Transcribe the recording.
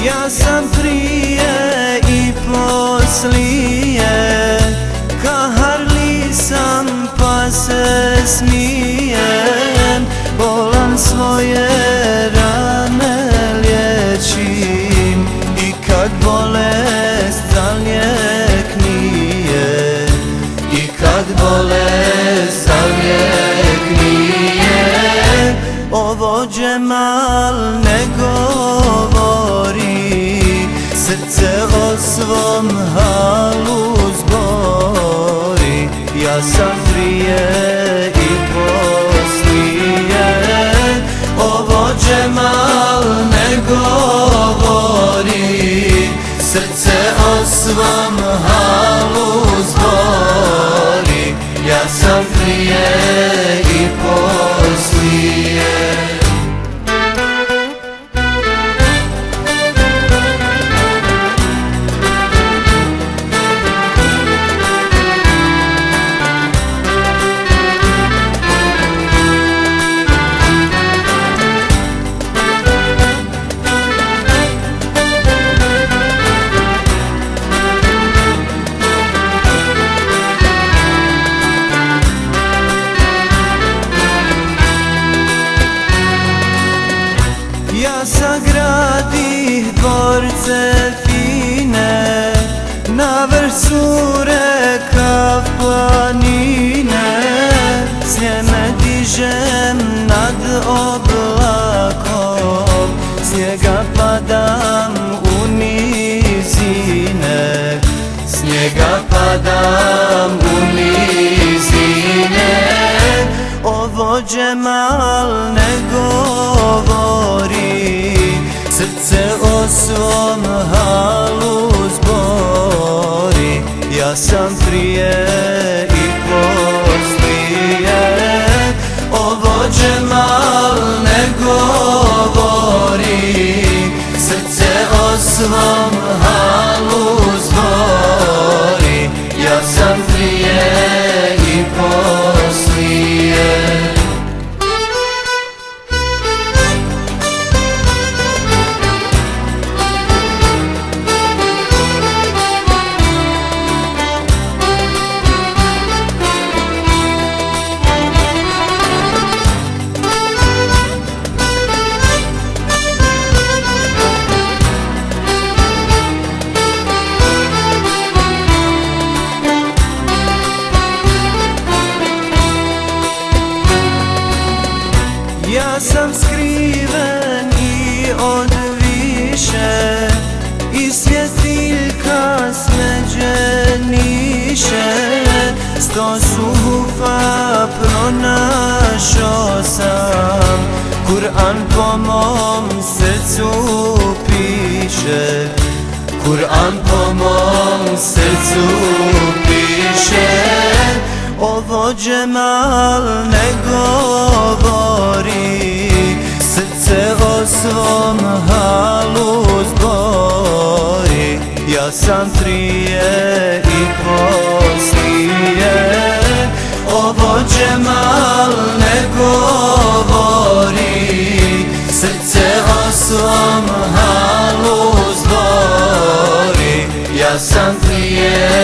Ja sam prije i poslije, kahar sam pa se smijem, bolan svoje rane liječim i kad bolest za lijek nije, i kad bolest za lijek nije. Ovo Džemal ne govori, srce o svom halu zbori. Ja sam prije i poslije, ovo Džemal ne govori, srce o svom halu zbori. Ja sam prije i poslije. Ja sagradih dvorce fine, na vrh Sure Kaf planine, sjeme dižem nad oblakom, snijega padam u nizine, snijega padam u nizine. Ovo Džemal ne govori, srce o svom halu zbori. Ja sam prije i poslije, ovo Džemal ne govori, srce o svom halu zbori. Ja sam prije i poslije. Ja sam skriven i od više, i svjetiljka smeđe niše. 100 suhufa pronašao sam, Kur'an po mom srcu piše, Kur'an po mom srcu piše. Ovo Džemal ne govori, srce o svom halu zbori. Ja sam prije i poslije, ovo Džemal ne govori, srce o svom halu zbori. Ja sam prije